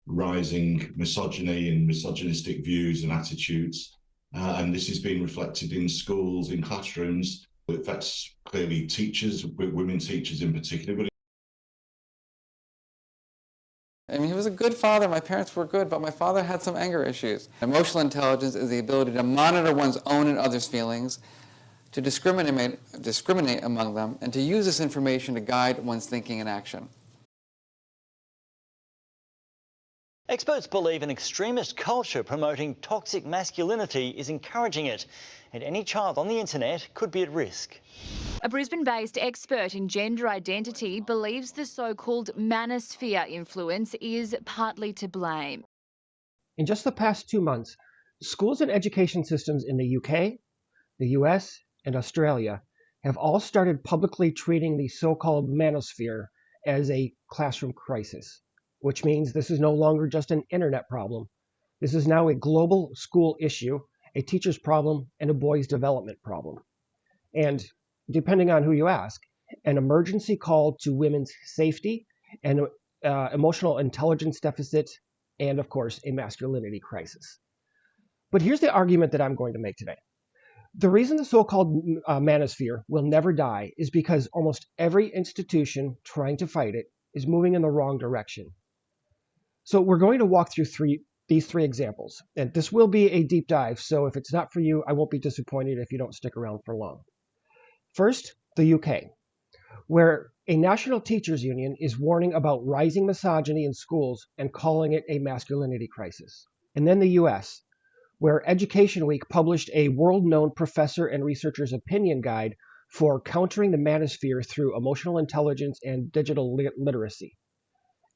rising misogyny and misogynistic views and attitudes. And this is being reflected in schools, in classrooms. It affects clearly teachers, women teachers in particular. But I mean, he was a good father. My parents were good, but my father had some anger issues. Emotional intelligence is the ability to monitor one's own and others' feelings, to discriminate among them, and to use this information to guide one's thinking and action. Experts believe an extremist culture promoting toxic masculinity is encouraging it, and any child on the internet could be at risk. A Brisbane-based expert in gender identity believes the so-called Manosphere influence is partly to blame. In just the past 2 months, schools and education systems in the U.K., the U.S., and Australia have all started publicly treating the so-called Manosphere as a classroom crisis, which means this is no longer just an internet problem. This is now a global school issue, a teacher's problem, and a boy's development problem. And depending on who you ask, an emergency call to women's safety, an emotional intelligence deficit, and of course, a masculinity crisis. But here's the argument that I'm going to make today. The reason the so-called manosphere will never die is because almost every institution trying to fight it is moving in the wrong direction. So we're going to walk through these three examples, and this will be a deep dive, so if it's not for you, I won't be disappointed if you don't stick around for long. First, the UK, where a national teachers union is warning about rising misogyny in schools and calling it a masculinity crisis. And then the US, where Education Week published a world-known professor and researcher's opinion guide for countering the manosphere through emotional intelligence and digital literacy.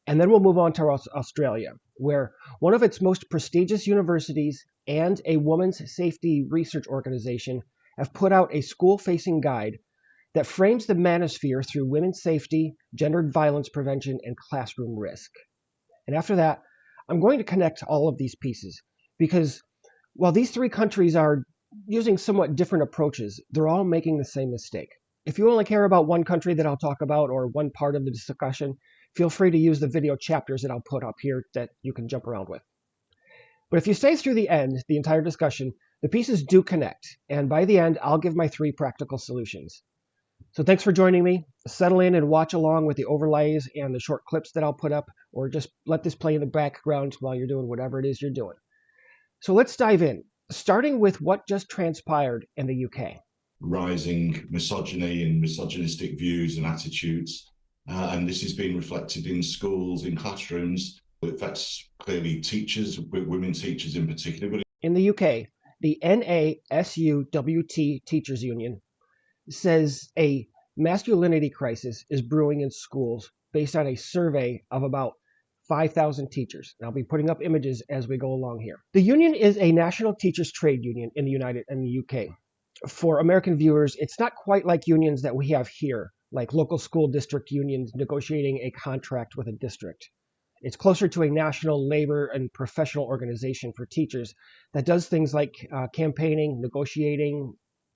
And then we'll move on to Australia, where one of its most prestigious universities and a women's safety research organization have put out a school-facing guide that frames the manosphere through women's safety, gendered violence prevention, and classroom risk. And after that, I'm going to connect all of these pieces because while these three countries are using somewhat different approaches, they're all making the same mistake. If you only care about one country that I'll talk about or one part of the discussion, feel free to use the video chapters that I'll put up here that you can jump around with. But if you stay through the end, the entire discussion, the pieces do connect, and by the end, I'll give my 3 practical solutions. So thanks for joining me. Settle in and watch along with the overlays and the short clips that I'll put up, or just let this play in the background while you're doing whatever it is you're doing. So let's dive in, starting with what just transpired in the UK. rising misogyny and misogynistic views and attitudes. And this is being reflected in schools, in classrooms. It affects clearly teachers, women teachers in particular. But in the UK, the NASUWT Teachers Union says a masculinity crisis is brewing in schools based on a survey of about 5,000 teachers. And I'll be putting up images as we go along here. The union is a national teachers trade union in the UK. For American viewers, it's not quite like unions that we have here, like local school district unions negotiating a contract with a district. It's closer to a national labor and professional organization for teachers that does things like campaigning, negotiating,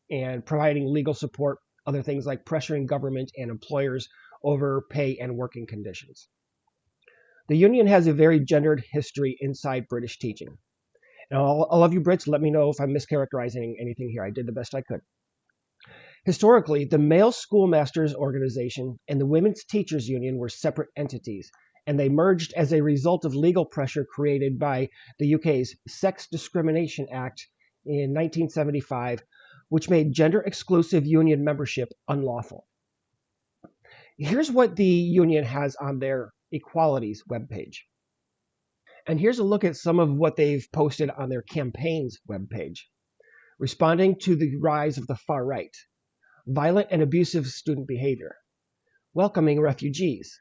and providing legal support, other things like pressuring government and employers over pay and working conditions. The union has a very gendered history inside British teaching. Now, all of you Brits, let me know if I'm mischaracterizing anything here. I did the best I could. Historically, the Male Schoolmasters Organization and the Women's Teachers Union were separate entities, and they merged as a result of legal pressure created by the UK's Sex Discrimination Act in 1975, which made gender-exclusive union membership unlawful. Here's what the union has on their equalities webpage. And here's a look at some of what they've posted on their campaigns webpage. Responding to the rise of the far right, violent and abusive student behavior, welcoming refugees,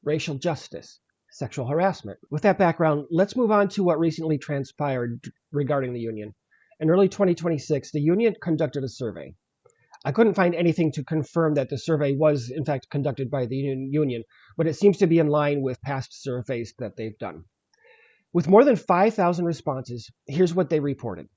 racial justice, sexual harassment. With that background, let's move on to what recently transpired regarding the union. In early 2026, the union conducted a survey. I couldn't find anything to confirm that the survey was in fact conducted by the union, but it seems to be in line with past surveys that they've done. With more than 5,000 responses, here's what they reported.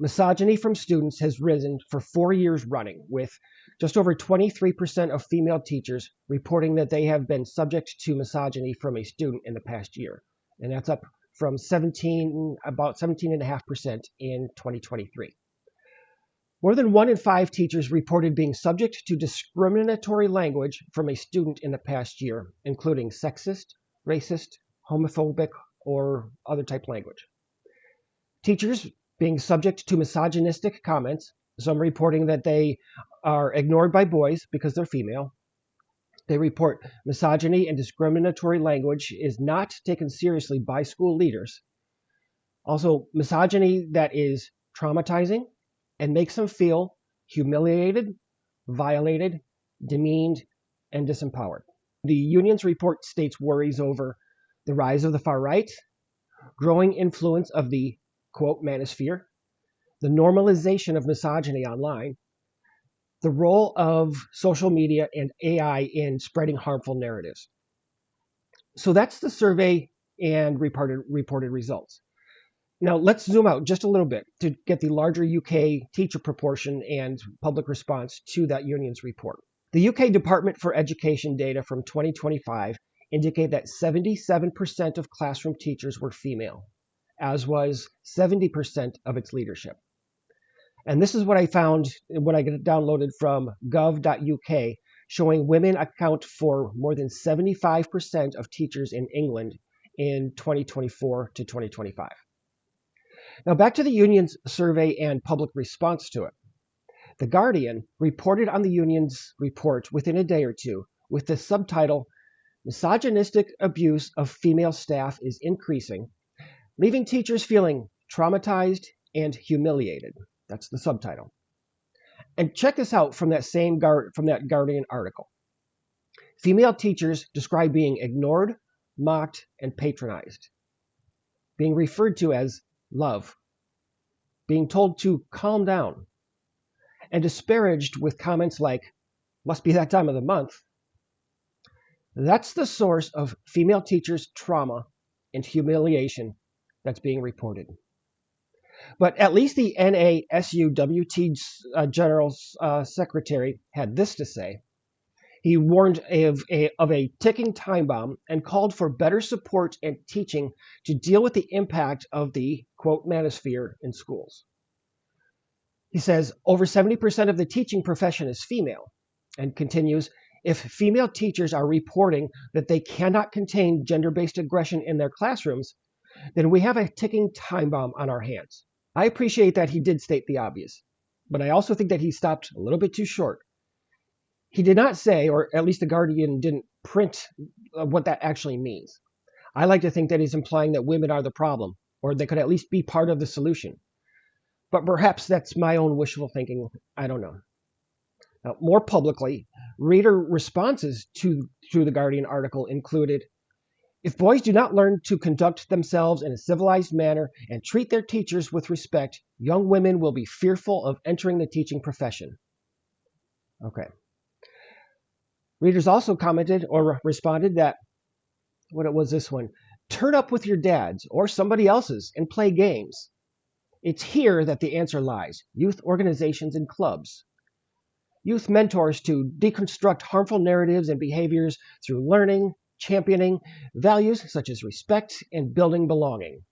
Misogyny from students has risen for 4 years running, with just over 23% of female teachers reporting that they have been subject to misogyny from a student in the past year. and that's up from about 17.5% in 2023. More than 1 in 5 teachers reported being subject to discriminatory language from a student in the past year, including sexist, racist, homophobic, or other type language. Teachers being subject to misogynistic comments, some reporting that they are ignored by boys because they're female. They report misogyny and discriminatory language is not taken seriously by school leaders. Also, misogyny that is traumatizing and makes them feel humiliated, violated, demeaned, and disempowered. The union's report states worries over the rise of the far right, growing influence of the, quote, manosphere, the normalization of misogyny online, the role of social media and AI in spreading harmful narratives. So that's the survey and reported results. Now let's zoom out just a little bit to get the larger UK teacher proportion and public response to that union's report. The UK Department for Education data from 2025 indicate that 77% of classroom teachers were female, as was 70% of its leadership. And this is what I found when I get it downloaded from gov.uk, showing women account for more than 75% of teachers in England in 2024 to 2025. Now back to the union's survey and public response to it. The Guardian reported on the union's report within a day or two with the subtitle, "Misogynistic abuse of female staff is increasing, leaving teachers feeling traumatized and humiliated." That's the subtitle. And check this out from that Guardian article. Female teachers describe being ignored, mocked, and patronized, being referred to as love, being told to calm down, and disparaged with comments like, "Must be that time of the month." That's the source of female teachers' trauma and humiliation that's being reported. But at least the NASUWT General Secretary had this to say. He warned of a ticking time bomb and called for better support and teaching to deal with the impact of the, quote, manosphere in schools. He says over 70% of the teaching profession is female, and continues, if female teachers are reporting that they cannot contain gender-based aggression in their classrooms, then we have a ticking time bomb on our hands. I appreciate that he did state the obvious, but I also think that he stopped a little bit too short. He did not say, or at least the Guardian didn't print what that actually means. I like to think that he's implying that women are the problem, or they could at least be part of the solution. But perhaps that's my own wishful thinking. I don't know. Now, more publicly, reader responses to the Guardian article included, if boys do not learn to conduct themselves in a civilized manner and treat their teachers with respect, young women will be fearful of entering the teaching profession. Okay. Readers also commented or responded that, what was this one? Turn up with your dads or somebody else's and play games. It's here that the answer lies. Youth organizations and clubs. Youth mentors to deconstruct harmful narratives and behaviors through learning, championing values such as respect and building belonging.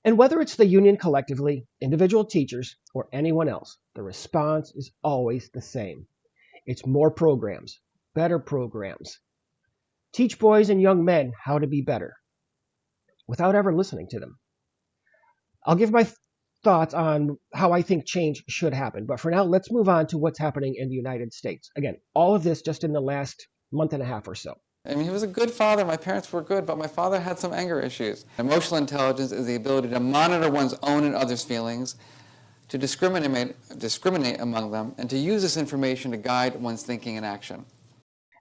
And whether it's the union collectively, individual teachers, or anyone else, the response is always the same. It's more programs, better programs. Teach boys and young men how to be better without ever listening to them. I'll give my thoughts on how I think change should happen, but for now, let's move on to what's happening in the United States. Again, all of this just in the last month and a half or so. I mean, he was a good father. My parents were good, but my father had some anger issues. Emotional intelligence is the ability to monitor one's own and others' feelings, to discriminate among them, and to use this information to guide one's thinking and action.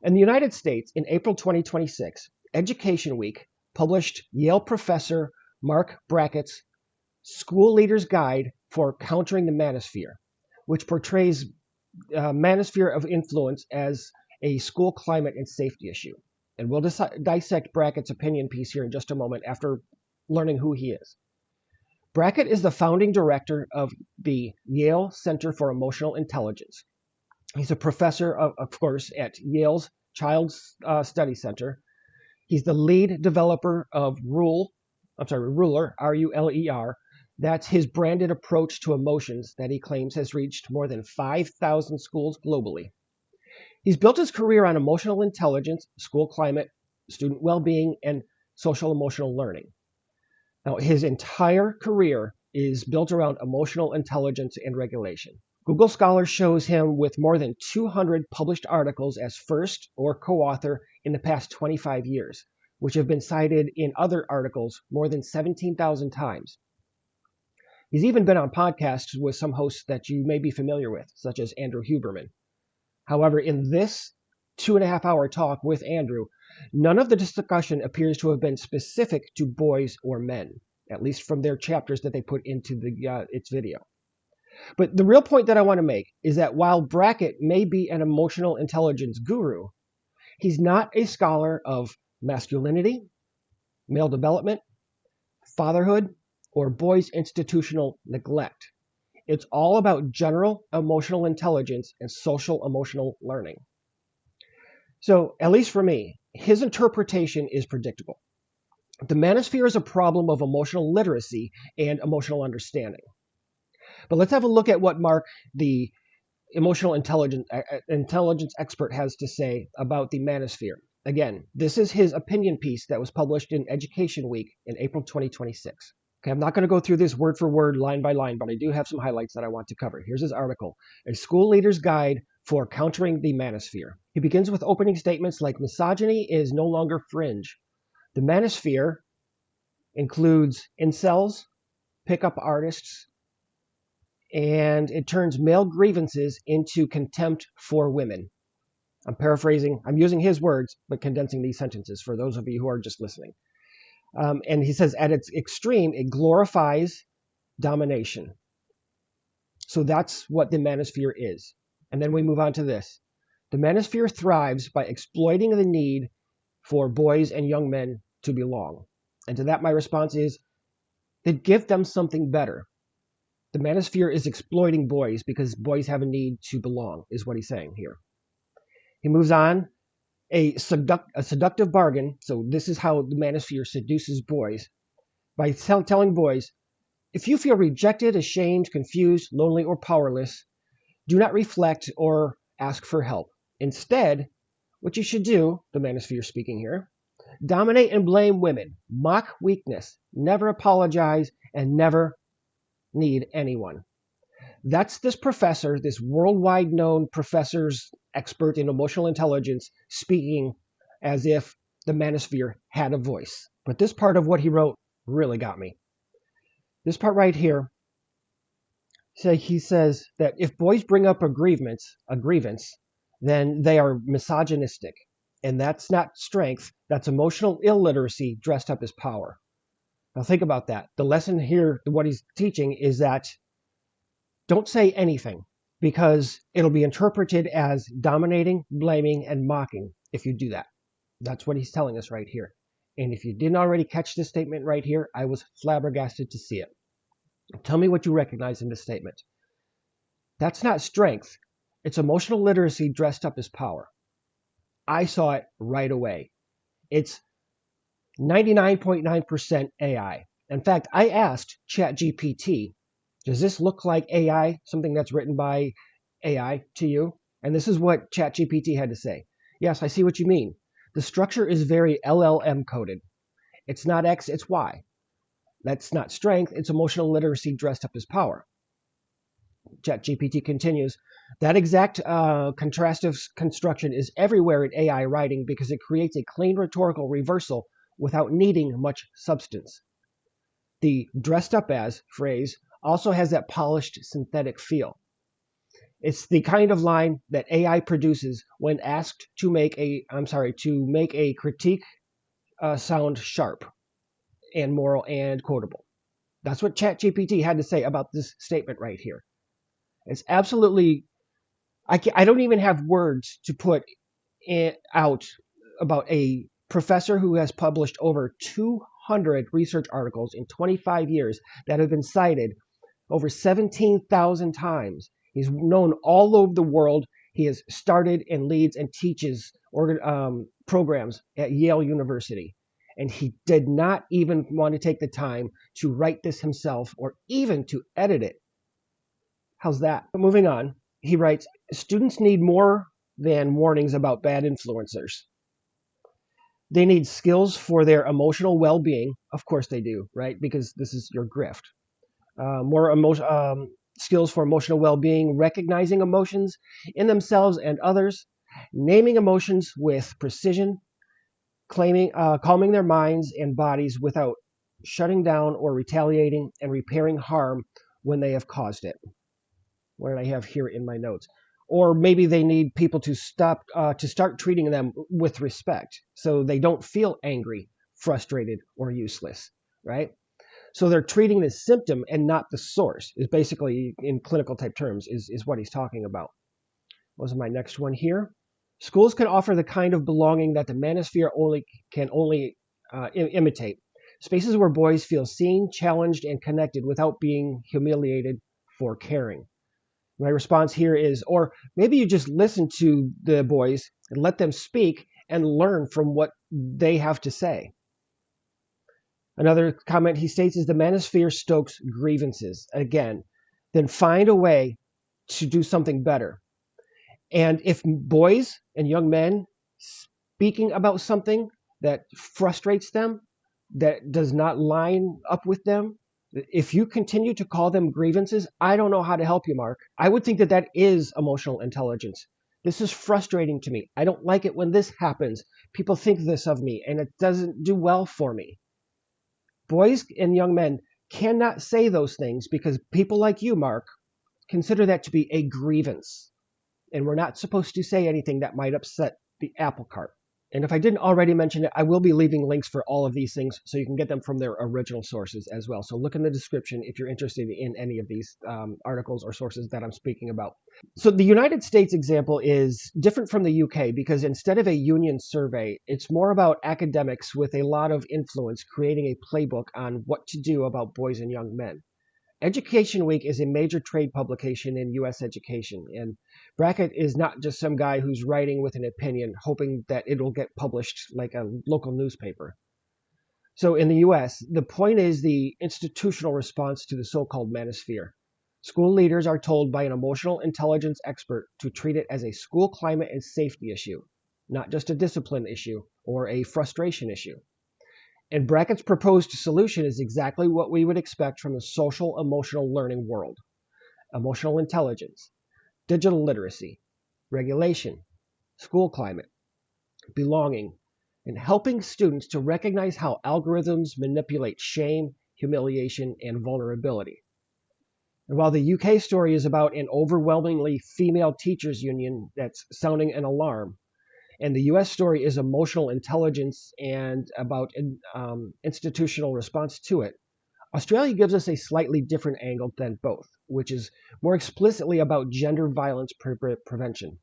In the United States, in April 2026, Education Week published Yale professor Mark Brackett's School Leader's Guide for Countering the Manosphere, which portrays manosphere of influence as a school climate and safety issue. And we'll dissect Brackett's opinion piece here in just a moment after learning who he is. Brackett is the founding director of the Yale Center for Emotional Intelligence. He's a professor, of course, at Yale's Child Study Center. He's the lead developer of Ruler, R-U-L-E-R. That's his branded approach to emotions that he claims has reached more than 5,000 schools globally. He's built his career on emotional intelligence, school climate, student well-being, and social emotional learning. Now, his entire career is built around emotional intelligence and regulation. Google Scholar shows him with more than 200 published articles as first or co-author in the past 25 years, which have been cited in other articles more than 17,000 times. He's even been on podcasts with some hosts that you may be familiar with, such as Andrew Huberman. However, in this 2.5-hour talk with Andrew, none of the discussion appears to have been specific to boys or men, at least from their chapters that they put into its video. But the real point that I want to make is that while Brackett may be an emotional intelligence guru, he's not a scholar of masculinity, male development, fatherhood, or boys' institutional neglect. It's all about general emotional intelligence and social emotional learning. So, at least for me, his interpretation is predictable. The manosphere is a problem of emotional literacy and emotional understanding. But let's have a look at what Mark, the emotional intelligence expert, has to say about the manosphere. Again, this is his opinion piece that was published in Education Week in April 2026. Okay, I'm not going to go through this word for word, line by line, but I do have some highlights that I want to cover. Here's his article, A School Leader's Guide for Countering the Manosphere. He begins with opening statements like misogyny is no longer fringe. The manosphere includes incels, pickup artists, and it turns male grievances into contempt for women. I'm paraphrasing. I'm using his words, but condensing these sentences for those of you who are just listening. And he says, at its extreme, it glorifies domination. So that's what the manosphere is. And then we move on to this. The manosphere thrives by exploiting the need for boys and young men to belong. And to that, my response is, then give them something better. The manosphere is exploiting boys because boys have a need to belong, is what he's saying here. He moves on. A seductive bargain. So this is how the manosphere seduces boys. By telling boys, if you feel rejected, ashamed, confused, lonely, or powerless, do not reflect or ask for help. Instead, what you should do, the manosphere speaking here, dominate and blame women, mock weakness, never apologize, and never need anyone. That's this professor, this worldwide known professor's expert in emotional intelligence, speaking as if the manosphere had a voice. But this part of what he wrote really got me. This part right here, he says that if boys bring up a grievance, then they are misogynistic. And that's not strength, that's emotional illiteracy dressed up as power. Now think about that. The lesson here, what he's teaching, is that don't say anything, because it'll be interpreted as dominating, blaming, and mocking if you do that. That's what he's telling us right here. And if you didn't already catch this statement right here, I was flabbergasted to see it. Tell me what you recognize in this statement. That's not strength. It's emotional literacy dressed up as power. I saw it right away. It's 99.9% AI. In fact, I asked ChatGPT, does this look like AI, something that's written by AI to you? And this is what ChatGPT had to say. Yes, I see what you mean. The structure is very LLM coded. It's not X, it's Y. That's not strength, it's emotional literacy dressed up as power. ChatGPT continues, that exact contrastive construction is everywhere in AI writing because it creates a clean rhetorical reversal without needing much substance. The dressed up as phrase also has that polished synthetic feel. It's the kind of line that AI produces when asked to make a critique sound sharp and moral and quotable. That's what ChatGPT had to say about this statement right here. It's absolutely, I don't even have words to put it out about a professor who has published over 200 research articles in 25 years that have been cited over 17,000 times. He's known all over the world. He has started and leads and teaches programs at Yale University. And he did not even want to take the time to write this himself or even to edit it. How's that? But moving on, he writes, students need more than warnings about bad influencers. They need skills for their emotional well-being. Of course they do, right? Because this is your grift. Skills for emotional well-being, recognizing emotions in themselves and others, naming emotions with precision, calming their minds and bodies without shutting down or retaliating, and repairing harm when they have caused it. What did I have here in my notes? Or maybe they need people to start treating them with respect so they don't feel angry, frustrated, or useless, right? So they're treating the symptom and not the source, is basically, in clinical type terms, is what he's talking about. What was my next one here? Schools can offer the kind of belonging that the Manosphere can only imitate. Spaces where boys feel seen, challenged, and connected without being humiliated for caring. My response here is, or maybe you just listen to the boys and let them speak and learn from what they have to say. Another comment he states is the Manosphere stokes grievances. Again, then find a way to do something better. And if boys and young men speaking about something that frustrates them, that does not line up with them, if you continue to call them grievances, I don't know how to help you, Mark. I would think that that is emotional intelligence. This is frustrating to me. I don't like it when this happens. People think this of me, and it doesn't do well for me. Boys and young men cannot say those things because people like you, Mark, consider that to be a grievance. And we're not supposed to say anything that might upset the apple cart. And if I didn't already mention it, I will be leaving links for all of these things so you can get them from their original sources as well. So look in the description if you're interested in any of these articles or sources that I'm speaking about. So the United States example is different from the UK because instead of a union survey, it's more about academics with a lot of influence creating a playbook on what to do about boys and young men. Education Week is a major trade publication in U.S. education, and Brackett is not just some guy who's writing with an opinion, hoping that it'll get published like a local newspaper. So in the U.S., the point is the institutional response to the so-called manosphere. School leaders are told by an emotional intelligence expert to treat it as a school climate and safety issue, not just a discipline issue or a frustration issue. And Brackett's proposed solution is exactly what we would expect from the social emotional learning world. Emotional intelligence, digital literacy, regulation, school climate, belonging, and helping students to recognize how algorithms manipulate shame, humiliation, and vulnerability. And while the UK story is about an overwhelmingly female teachers union that's sounding an alarm, and the U.S. story is emotional intelligence and about institutional response to it, Australia gives us a slightly different angle than both, which is more explicitly about gender violence prevention.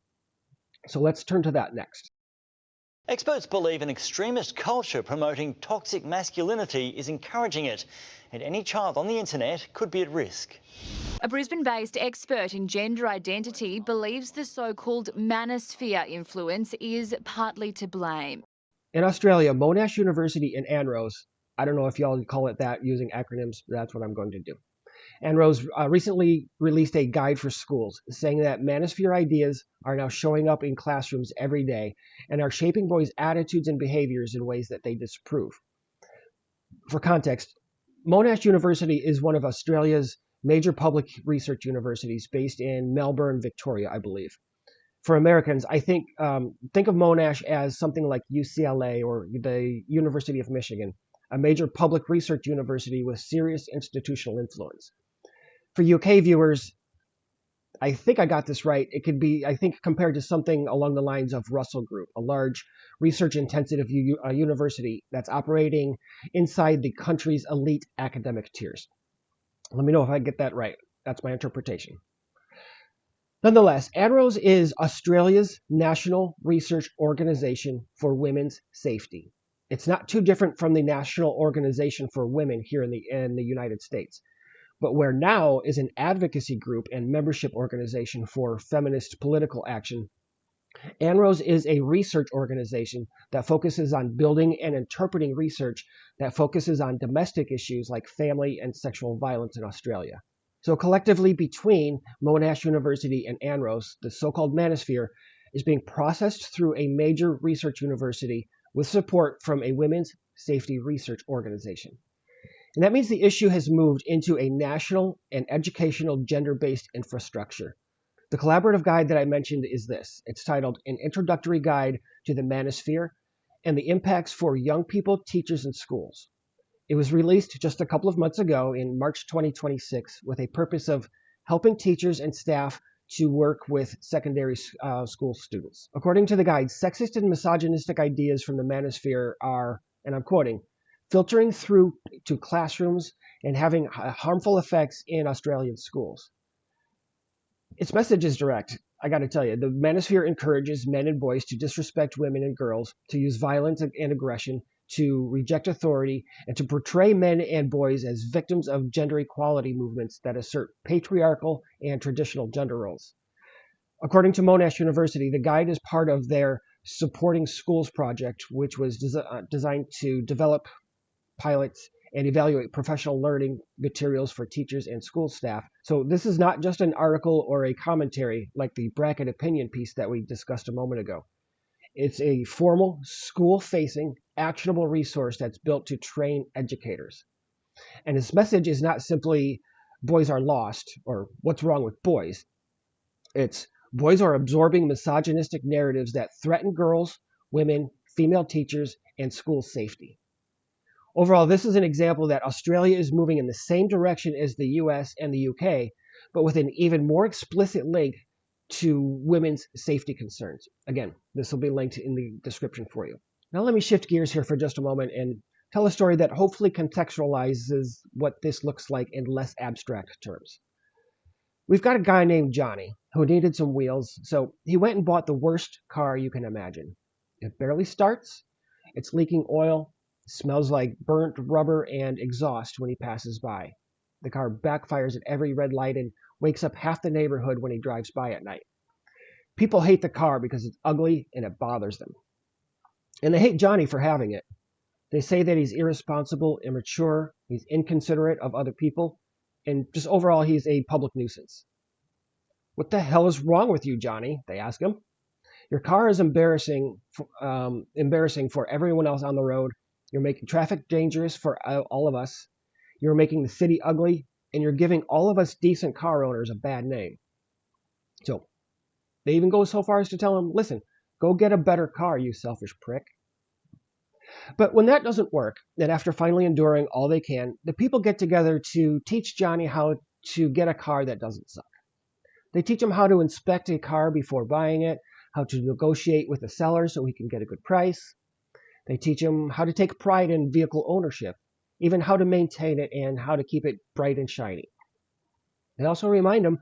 So let's turn to that next. Experts believe an extremist culture promoting toxic masculinity is encouraging it, and any child on the internet could be at risk. A Brisbane-based expert in gender identity believes the so-called Manosphere influence is partly to blame. In Australia, Monash University in Anrose, I don't know if y'all call it that using acronyms, but that's what I'm going to do. Anrose recently released a guide for schools saying that Manosphere ideas are now showing up in classrooms every day and are shaping boys' attitudes and behaviors in ways that they disapprove. For context, Monash University is one of Australia's major public research universities based in Melbourne, Victoria, I believe. For Americans, I think of Monash as something like U.C.L.A. or the University of Michigan, a major public research university with serious institutional influence. For UK viewers, I think I got this right. It could be, I think, compared to something along the lines of Russell Group, a large research-intensive university that's operating inside the country's elite academic tiers. Let me know if I get that right. That's my interpretation. Nonetheless, ANROS is Australia's national research organization for women's safety. It's not too different from the National Organization for Women here in the United States. But where now is an advocacy group and membership organization for feminist political action ANROS is a research organization that focuses on building and interpreting research that focuses on domestic issues like family and sexual violence in Australia. So collectively between Monash University and ANROS, the so-called Manosphere is being processed through a major research university with support from a women's safety research organization. And that means the issue has moved into a national and educational gender-based infrastructure. The collaborative guide that I mentioned is this. It's titled An Introductory Guide to the Manosphere and the Impacts for Young People, Teachers, and Schools. It was released just a couple of months ago in March 2026 with a purpose of helping teachers and staff to work with secondary school students. According to the guide, sexist and misogynistic ideas from the Manosphere are, and I'm quoting, filtering through to classrooms and having harmful effects in Australian schools. Its message is direct. I got to tell you, the Manosphere encourages men and boys to disrespect women and girls, to use violence and aggression, to reject authority, and to portray men and boys as victims of gender equality movements that assert patriarchal and traditional gender roles. According to Monash University, the guide is part of their Supporting Schools project, which was designed to develop pilots and evaluate professional learning materials for teachers and school staff. So this is not just an article or a commentary like the bracket opinion piece that we discussed a moment ago. It's a formal, school-facing, actionable resource that's built to train educators. And its message is not simply boys are lost or what's wrong with boys. It's boys are absorbing misogynistic narratives that threaten girls, women, female teachers, and school safety. Overall, this is an example that Australia is moving in the same direction as the U.S. and the U.K., but with an even more explicit link to women's safety concerns. Again, this will be linked in the description for you. Now let me shift gears here for just a moment and tell a story that hopefully contextualizes what this looks like in less abstract terms. We've got a guy named Johnny who needed some wheels, so he went and bought the worst car you can imagine. It barely starts, it's leaking oil, smells like burnt rubber and exhaust when he passes by. The car backfires at every red light and wakes up half the neighborhood when he drives by at night. People hate the car because it's ugly and it bothers them. And they hate Johnny for having it. They say that he's irresponsible, immature, he's inconsiderate of other people, and just overall he's a public nuisance. What the hell is wrong with you, Johnny? They ask him. Your car is embarrassing for everyone else on the road. You're making traffic dangerous for all of us. You're making the city ugly, and you're giving all of us decent car owners a bad name. So they even go so far as to tell him, listen, go get a better car, you selfish prick. But when that doesn't work, and after finally enduring all they can, the people get together to teach Johnny how to get a car that doesn't suck. They teach him how to inspect a car before buying it, how to negotiate with the seller so he can get a good price. They teach him how to take pride in vehicle ownership, even how to maintain it and how to keep it bright and shiny. They also remind him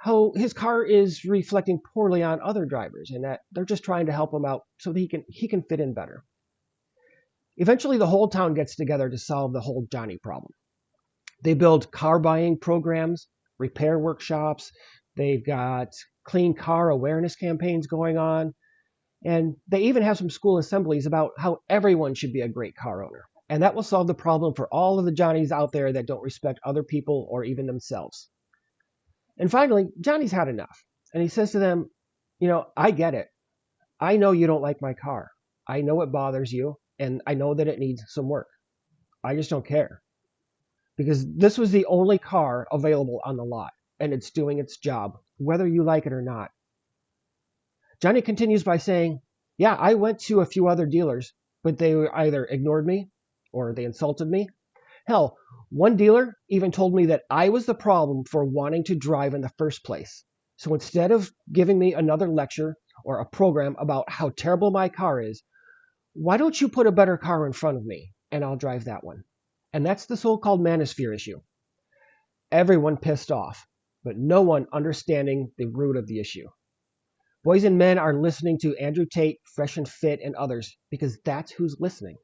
how his car is reflecting poorly on other drivers and that they're just trying to help him out so that he can fit in better. Eventually, the whole town gets together to solve the whole Johnny problem. They build car buying programs, repair workshops, they've got clean car awareness campaigns going on, and they even have some school assemblies about how everyone should be a great car owner. And that will solve the problem for all of the Johnnies out there that don't respect other people or even themselves. And finally, Johnny's had enough. And he says to them, I get it. I know you don't like my car. I know it bothers you, and I know that it needs some work. I just don't care. Because this was the only car available on the lot, and it's doing its job, whether you like it or not. Johnny continues by saying, yeah, I went to a few other dealers, but they either ignored me or they insulted me. Hell, one dealer even told me that I was the problem for wanting to drive in the first place. So instead of giving me another lecture or a program about how terrible my car is, why don't you put a better car in front of me and I'll drive that one? And that's the so-called Manosphere issue. Everyone pissed off, but no one understanding the root of the issue. Boys and men are listening to Andrew Tate, Fresh and Fit, and others because that's who's listening.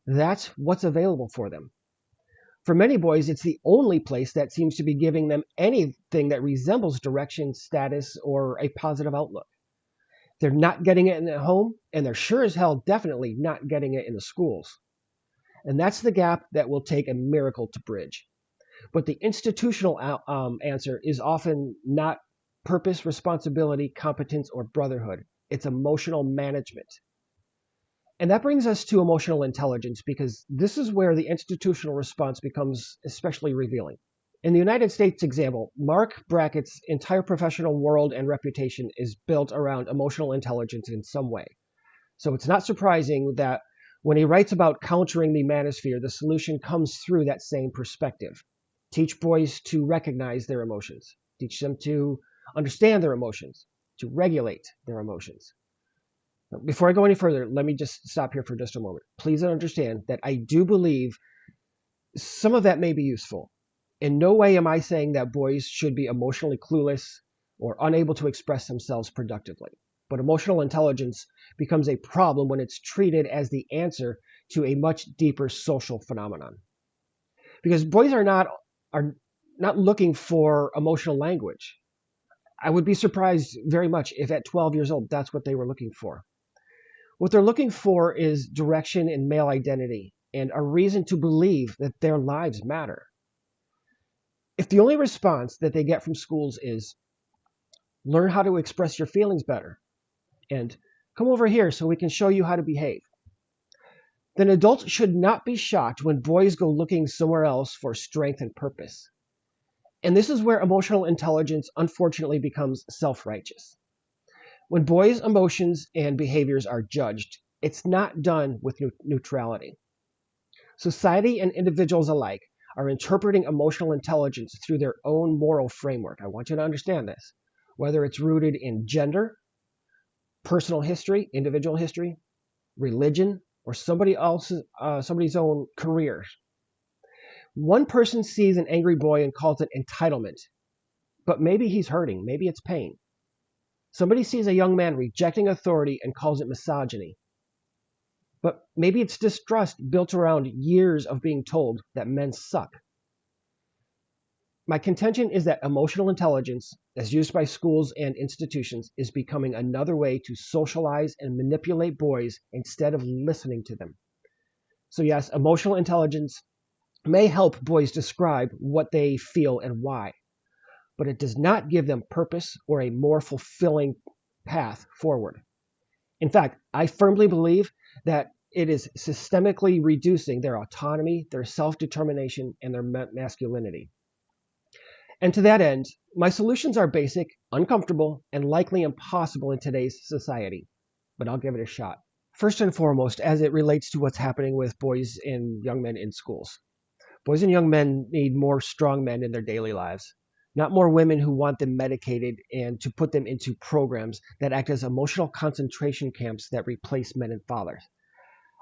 That's what's available for them. For many boys, it's the only place that seems to be giving them anything that resembles direction, status, or a positive outlook. They're not getting it in the home, and they're sure as hell definitely not getting it in the schools. And that's the gap that will take a miracle to bridge. But the institutional answer is often not purpose, responsibility, competence, or brotherhood. It's emotional management. And that brings us to emotional intelligence, because this is where the institutional response becomes especially revealing. In the United States example, Mark Brackett's entire professional world and reputation is built around emotional intelligence in some way. So it's not surprising that when he writes about countering the manosphere, the solution comes through that same perspective. Teach boys to recognize their emotions. Teach them to understand their emotions, to regulate their emotions. Before I go any further, let me just stop here for just a moment. Please understand that I do believe some of that may be useful. In no way am I saying that boys should be emotionally clueless or unable to express themselves productively. But emotional intelligence becomes a problem when it's treated as the answer to a much deeper social phenomenon. Because boys are not looking for emotional language. I would be surprised very much if at 12 years old that's what they were looking for. What they're looking for is direction in male identity and a reason to believe that their lives matter. If the only response that they get from schools is, learn how to express your feelings better, and come over here so we can show you how to behave, then adults should not be shocked when boys go looking somewhere else for strength and purpose. And this is where emotional intelligence unfortunately becomes self-righteous. When boys' emotions and behaviors are judged, it's not done with neutrality. Society and individuals alike are interpreting emotional intelligence through their own moral framework. I want you to understand this. Whether it's rooted in gender, personal history, individual history, religion, or somebody's own career. One person sees an angry boy and calls it entitlement, but maybe he's hurting, maybe it's pain. Somebody sees a young man rejecting authority and calls it misogyny, but maybe it's distrust built around years of being told that men suck. My contention is that emotional intelligence, as used by schools and institutions, is becoming another way to socialize and manipulate boys instead of listening to them. So yes, emotional intelligence may help boys describe what they feel and why, but it does not give them purpose or a more fulfilling path forward. In fact, I firmly believe that it is systemically reducing their autonomy, their self-determination, and their masculinity. And to that end, my solutions are basic, uncomfortable, and likely impossible in today's society, but I'll give it a shot. First and foremost, as it relates to what's happening with boys and young men in schools. Boys and young men need more strong men in their daily lives, not more women who want them medicated and to put them into programs that act as emotional concentration camps that replace men and fathers.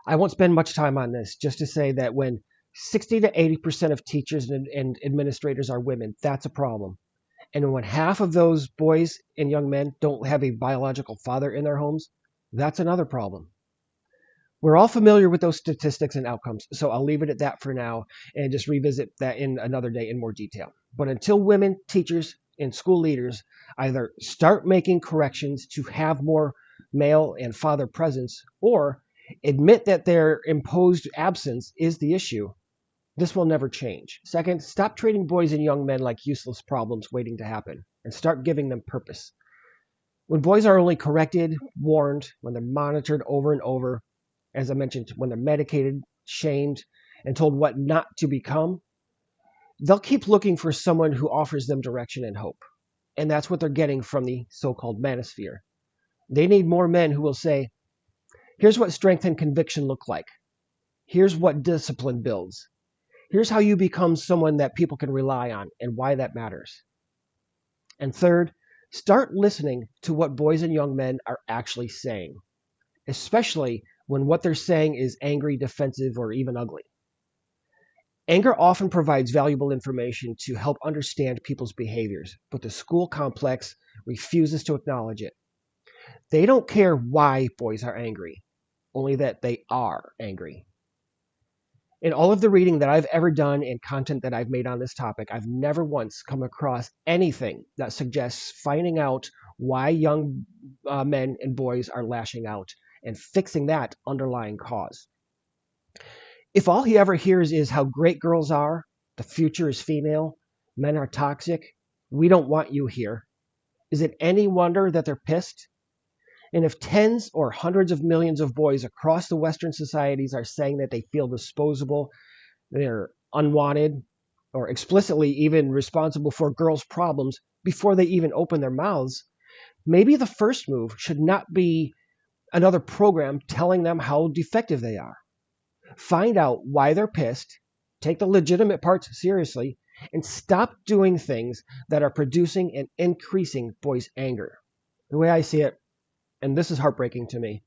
I won't spend much time on this, just to say that when 60 to 80% of teachers and administrators are women, that's a problem. And when half of those boys and young men don't have a biological father in their homes, that's another problem. We're all familiar with those statistics and outcomes, so I'll leave it at that for now and just revisit that in another day in more detail. But until women, teachers, and school leaders either start making corrections to have more male and father presence or admit that their imposed absence is the issue, this will never change. Second, stop treating boys and young men like useless problems waiting to happen and start giving them purpose. When boys are only corrected, warned, when they're monitored over and over, as I mentioned, when they're medicated, shamed, and told what not to become, they'll keep looking for someone who offers them direction and hope. And that's what they're getting from the so-called manosphere. They need more men who will say, here's what strength and conviction look like. Here's what discipline builds. Here's how you become someone that people can rely on and why that matters. And third, start listening to what boys and young men are actually saying, especially when what they're saying is angry, defensive, or even ugly. Anger often provides valuable information to help understand people's behaviors, but the school complex refuses to acknowledge it. They don't care why boys are angry, only that they are angry. In all of the reading that I've ever done and content that I've made on this topic, I've never once come across anything that suggests finding out why young men and boys are lashing out and fixing that underlying cause. If all he ever hears is how great girls are, the future is female, men are toxic, we don't want you here, is it any wonder that they're pissed? And if tens or hundreds of millions of boys across the Western societies are saying that they feel disposable, they're unwanted, or explicitly even responsible for girls' problems before they even open their mouths, maybe the first move should not be another program telling them how defective they are. Find out why they're pissed, take the legitimate parts seriously, and stop doing things that are producing and increasing boys' anger. The way I see it, and this is heartbreaking to me,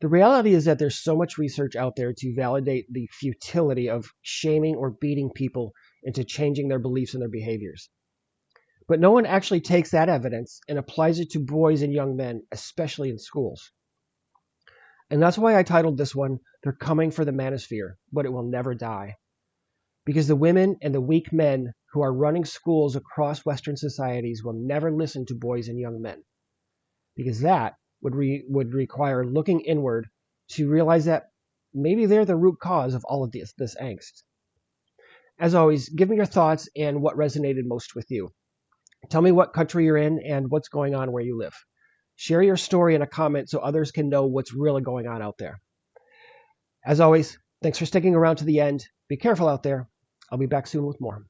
the reality is that there's so much research out there to validate the futility of shaming or beating people into changing their beliefs and their behaviors. But no one actually takes that evidence and applies it to boys and young men, especially in schools. And that's why I titled this one, They're Coming for the Manosphere, but It Will Never Die. Because the women and the weak men who are running schools across Western societies will never listen to boys and young men. Because that would require looking inward to realize that maybe they're the root cause of all of this angst. As always, give me your thoughts and what resonated most with you. Tell me what country you're in and what's going on where you live. Share your story in a comment so others can know what's really going on out there. As always, thanks for sticking around to the end. Be careful out there. I'll be back soon with more.